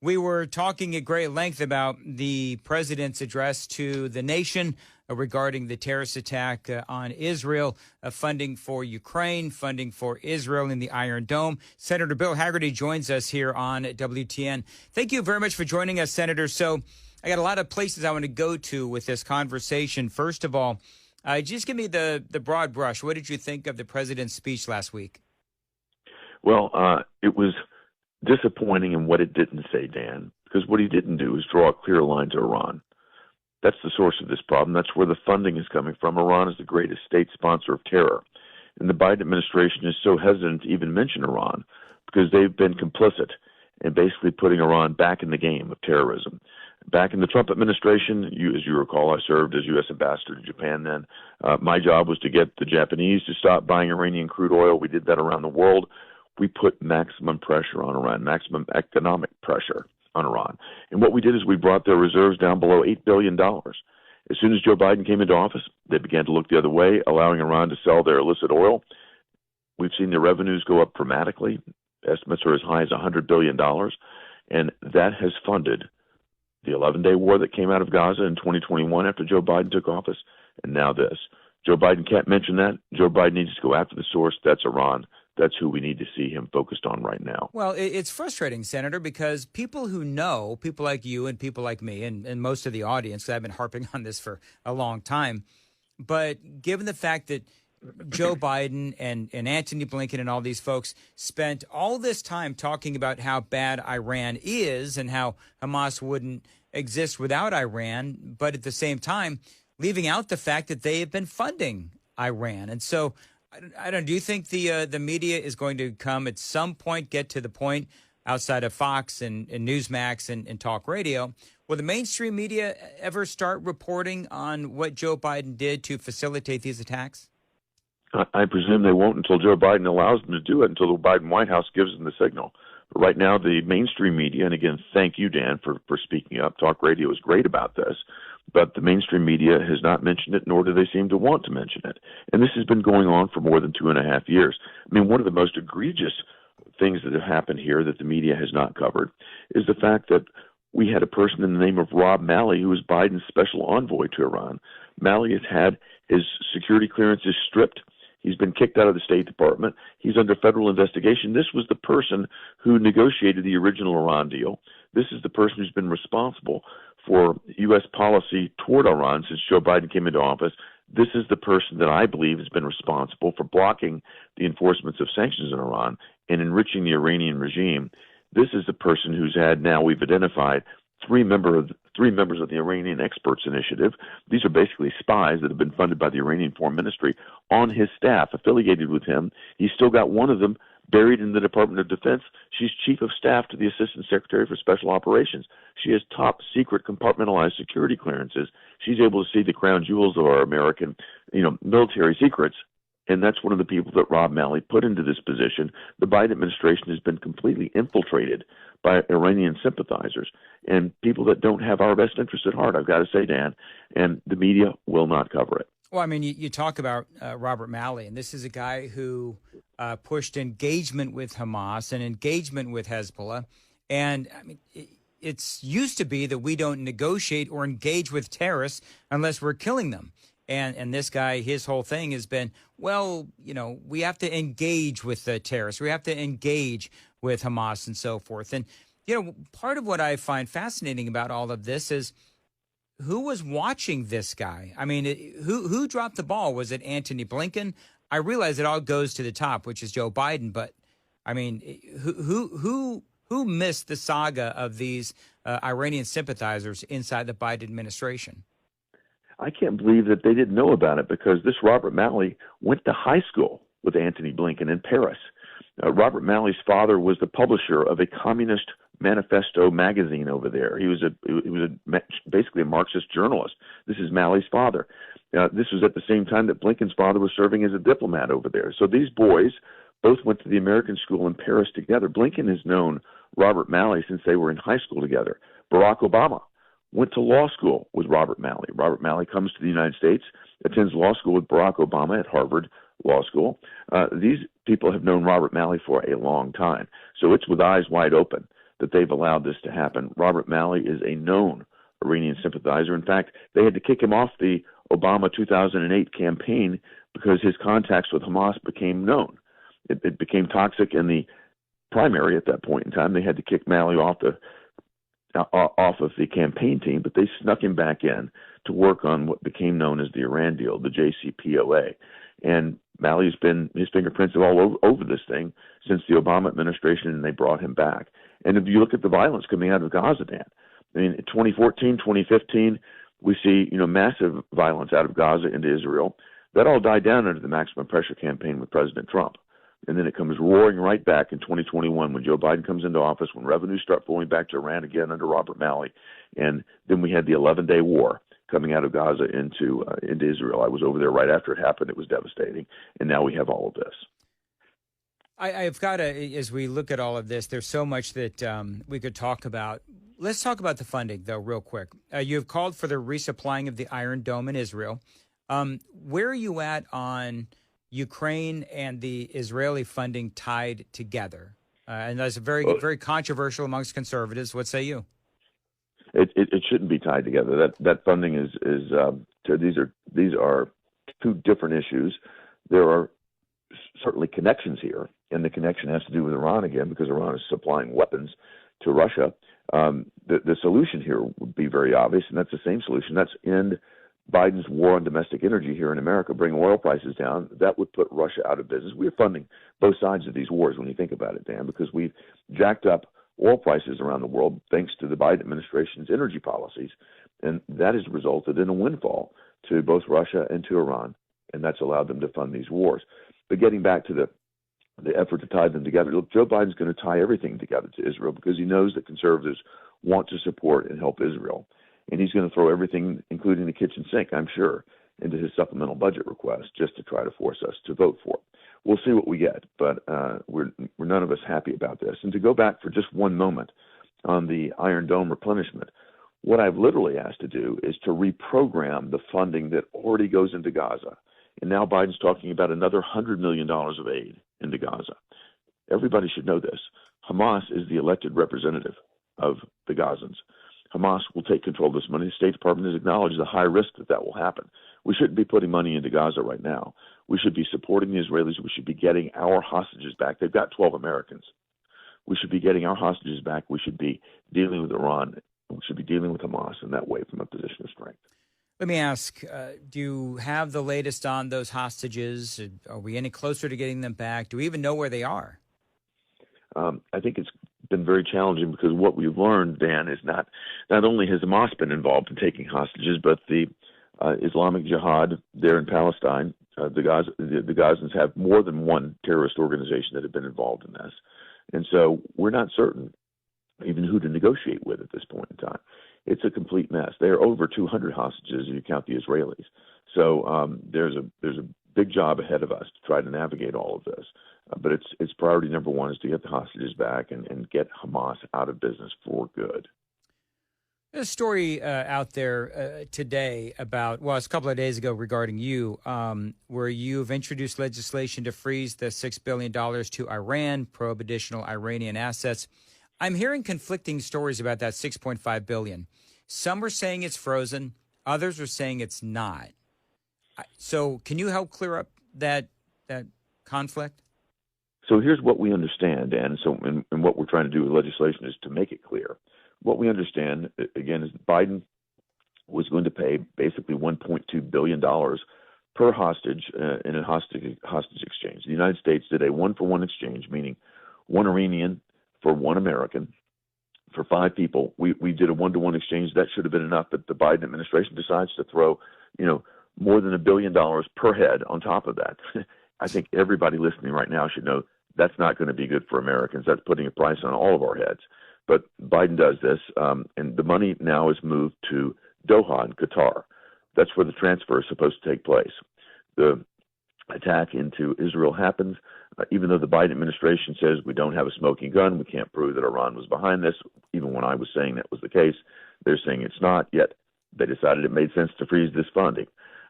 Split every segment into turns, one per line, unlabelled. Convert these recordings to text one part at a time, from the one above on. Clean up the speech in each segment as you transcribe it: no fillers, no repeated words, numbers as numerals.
We were talking at great length about the president's address to the nation regarding the terrorist attack on Israel, funding for Ukraine, funding for Israel in the Iron Dome. Senator Bill Hagerty joins us here on WTN. Thank you very much for joining us, Senator. So I got a lot of places I want to go to with this conversation. First of all, just give me the broad brush. What did you think of the president's speech last week?
Well, it was disappointing in what it didn't say, Dan, because what he didn't do is draw a clear line to Iran. That's the source of this problem. That's where the funding is coming from. Iran is the greatest state sponsor of terror. And the Biden administration is so hesitant to even mention Iran because they've been complicit in basically putting Iran back in the game of terrorism. Back in the Trump administration, as you recall, I served as U.S. ambassador to Japan then. My job was to get the Japanese to stop buying Iranian crude oil. We did that around the world. We put maximum pressure on Iran, maximum economic pressure on Iran. And what we did is we brought their reserves down below $8 billion. As soon as Joe Biden came into office, they began to look the other way, allowing Iran to sell their illicit oil. We've seen their revenues go up dramatically. Estimates are as high as $100 billion. And that has funded the 11-day war that came out of Gaza in 2021 after Joe Biden took office, and now this. Joe Biden can't mention that. Joe Biden needs to go after the source. That's Iran. That's who we need to see him focused on right now.
Well, it's frustrating, Senator, because people who know, people like you and people like me and most of the audience, because I've been harping on this for a long time, but given the fact that Joe Biden and Antony Blinken and all these folks spent all this time talking about how bad Iran is and how Hamas wouldn't exist without Iran, but at the same time, leaving out the fact that they have been funding Iran. And so I don't. Do you think the media is going to come at some point, get to the point outside of Fox and Newsmax and talk radio? Will the mainstream media ever start reporting on what Joe Biden did to facilitate these attacks?
I presume they won't until Joe Biden allows them to do it, until the Biden White House gives them the signal. But right now, the mainstream media, and again, thank you, Dan, for speaking up. Talk radio is great about this. But the mainstream media has not mentioned it, nor do they seem to want to mention it. And this has been going on for more than 2.5 years. I mean, one of the most egregious things that have happened here that the media has not covered is the fact that we had a person in the name of Rob Malley, who was Biden's special envoy to Iran. Malley has had his security clearances stripped. He's been kicked out of the State Department. He's under federal investigation. This was the person who negotiated the original Iran deal. This is the person who's been responsible for U.S. policy toward Iran since Joe Biden came into office. This is the person that I believe has been responsible for blocking the enforcement of sanctions in Iran and enriching the Iranian regime. This is the person who's had, now we've identified, three members of the Iranian Experts Initiative. These are basically spies that have been funded by the Iranian Foreign Ministry on his staff, affiliated with him. He's still got one of them buried in the Department of Defense. She's chief of staff to the Assistant Secretary for Special Operations. She has top secret compartmentalized security clearances. She's able to see the crown jewels of our American, military secrets. And that's one of the people that Rob Malley put into this position. The Biden administration has been completely infiltrated by Iranian sympathizers and people that don't have our best interests at heart, I've got to say, Dan, and the media will not cover it.
Well, I mean, you talk about Robert Malley, and this is a guy who pushed engagement with Hamas and engagement with Hezbollah. And I mean, it's used to be that we don't negotiate or engage with terrorists unless we're killing them. And this guy, his whole thing has been, well, we have to engage with the terrorists. We have to engage with Hamas and so forth. And, part of what I find fascinating about all of this is who was watching this guy? I mean, who dropped the ball? Was it Antony Blinken? I realize it all goes to the top, which is Joe Biden. But, I mean, who missed the saga of these Iranian sympathizers inside the Biden administration?
I can't believe that they didn't know about it, because this Robert Malley went to high school with Antony Blinken in Paris. Robert Malley's father was the publisher of a communist manifesto magazine over there. He was basically a Marxist journalist. This is Malley's father. This was at the same time that Blinken's father was serving as a diplomat over there. So these boys both went to the American school in Paris together. Blinken has known Robert Malley since they were in high school together. Barack Obama went to law school with Robert Malley. Robert Malley comes to the United States, attends law school with Barack Obama at Harvard Law School. These people have known Robert Malley for a long time. So it's with eyes wide open that they've allowed this to happen. Robert Malley is a known Iranian sympathizer. In fact, they had to kick him off the Obama 2008 campaign because his contacts with Hamas became known. It became toxic in the primary at that point in time. They had to kick Malley off of the campaign team, but they snuck him back in to work on what became known as the Iran deal, the JCPOA. And Malley's been, his fingerprints are all over this thing since the Obama administration, and they brought him back. And if you look at the violence coming out of Gaza, Dan, I mean, in 2014, 2015, we see, massive violence out of Gaza into Israel. That all died down under the maximum pressure campaign with President Trump. And then it comes roaring right back in 2021 when Joe Biden comes into office, when revenues start flowing back to Iran again under Robert Malley. And then we had the 11-day war coming out of Gaza into Israel. I was over there right after it happened. It was devastating. And now we have all of this.
I've got to, as we look at all of this, there's so much that we could talk about. Let's talk about the funding, though, real quick. You have called for the resupplying of the Iron Dome in Israel. Where are you at on Ukraine and the Israeli funding tied together? And that's very controversial amongst conservatives. What say you?
It shouldn't be tied together. That funding is these are two different issues. There are certainly connections here, and the connection has to do with Iran again because Iran is supplying weapons to Russia. The solution here would be very obvious, and that's the same solution. That's end Biden's war on domestic energy here in America, bring oil prices down. That would put Russia out of business. We're funding both sides of these wars when you think about it, Dan, because we've jacked up oil prices around the world thanks to the Biden administration's energy policies, and that has resulted in a windfall to both Russia and to Iran, and that's allowed them to fund these wars. But getting back to the effort to tie them together, look, Joe Biden's going to tie everything together to Israel because he knows that conservatives want to support and help Israel. And he's going to throw everything, including the kitchen sink, I'm sure, into his supplemental budget request just to try to force us to vote for it. We'll see what we get, but we're none of us happy about this. And to go back for just one moment on the Iron Dome replenishment, what I've literally asked to do is to reprogram the funding that already goes into Gaza. And now Biden's talking about another $100 million of aid into Gaza. Everybody should know this. Hamas is the elected representative of the Gazans. Hamas will take control of this money. The State Department has acknowledged the high risk that will happen. We shouldn't be putting money into Gaza right now. We should be supporting the Israelis. We should be getting our hostages back. They've got 12 Americans. We should be getting our hostages back. We should be dealing with Iran. We should be dealing with Hamas in that way from a position of strength.
Let me ask, do you have the latest on those hostages? Are we any closer to getting them back? Do we even know where they are?
I think it's been very challenging because what we've learned, Dan, is not only has Hamas been involved in taking hostages, but the Islamic Jihad there in Palestine, the Gazans have more than one terrorist organization that have been involved in this. And so we're not certain even who to negotiate with at this point in time. It's a complete mess. There are over 200 hostages if you count the Israelis. So there's a big job ahead of us to try to navigate all of this. But it's priority number one is to get the hostages back and get Hamas out of business for good.
There's a story out there today about, well, it's a couple of days ago regarding you, where you've introduced legislation to freeze the $6 billion to Iran, probe additional Iranian assets. I'm hearing conflicting stories about that $6.5 billion. Some are saying it's frozen. Others are saying it's not. So can you help clear up that conflict?
So here's what we understand, and what we're trying to do with legislation is to make it clear. What we understand, again, is that Biden was going to pay basically $1.2 billion per hostage in a hostage exchange. The United States did a one-for-one exchange, meaning one Iranian for one American for 5 people. We did a one-to-one exchange. That should have been enough, but the Biden administration decides to throw, more than $1 billion per head on top of that. I think everybody listening right now should know that's not going to be good for Americans. That's putting a price on all of our heads. But Biden does this, and the money now is moved to Doha in Qatar. That's where the transfer is supposed to take place. The attack into Israel happens. Even though the Biden administration says we don't have a smoking gun, we can't prove that Iran was behind this. Even when I was saying that was the case, they're saying it's not. Yet they decided it made sense to freeze this funding.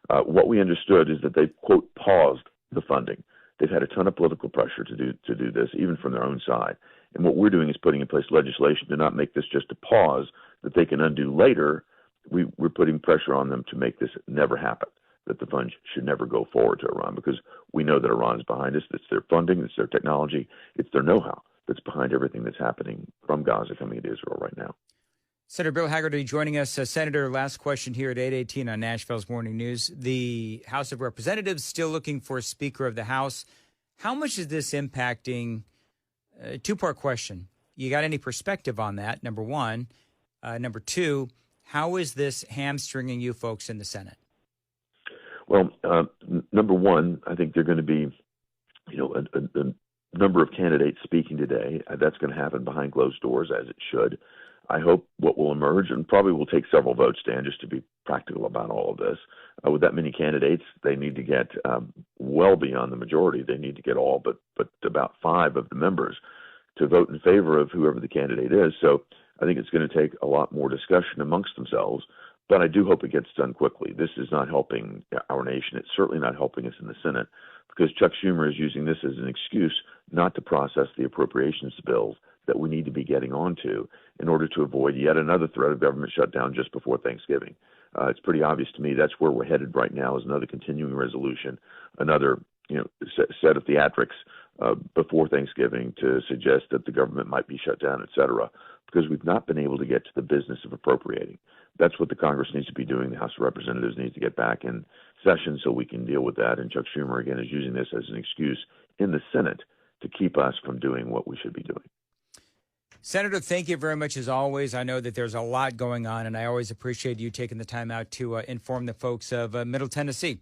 What we understood is that they, quote, paused the funding. They've had a ton of political pressure to do this, even from their own side. And what we're doing is putting in place legislation to not make this just a pause that they can undo later. We're putting pressure on them to make this never happen, that the funds should never go forward to Iran, because we know that Iran is behind us. It's their funding, it's their technology, it's their know-how that's behind everything that's happening from Gaza coming into Israel right now.
Senator Bill Hagerty joining us. Senator, last question here at 8:18 on Nashville's Morning News. The House of Representatives still looking for a Speaker of the House. How much is this impacting? Two-part question. You got any perspective on that, number one? Number two, how is this hamstringing you folks in the Senate?
Well, number one, I think they're going to be, a number of candidates speaking today. That's going to happen behind closed doors, as it should. I hope what will emerge, and probably will take several votes, Dan, just to be practical about all of this. With that many candidates, they need to get well beyond the majority. They need to get all but about 5 of the members to vote in favor of whoever the candidate is. So I think it's going to take a lot more discussion amongst themselves, but I do hope it gets done quickly. This is not helping our nation. It's certainly not helping us in the Senate, because Chuck Schumer is using this as an excuse not to process the appropriations bills that we need to be getting onto in order to avoid yet another threat of government shutdown just before Thanksgiving. It's pretty obvious to me that's where we're headed right now, is another continuing resolution, another set of theatrics before Thanksgiving to suggest that the government might be shut down, et cetera, because we've not been able to get to the business of appropriating. That's what the Congress needs to be doing. The House of Representatives needs to get back in session so we can deal with that. And Chuck Schumer, again, is using this as an excuse in the Senate to keep us from doing what we should be doing.
Senator, thank you very much as always. I know that there's a lot going on, and I always appreciate you taking the time out to inform the folks of Middle Tennessee.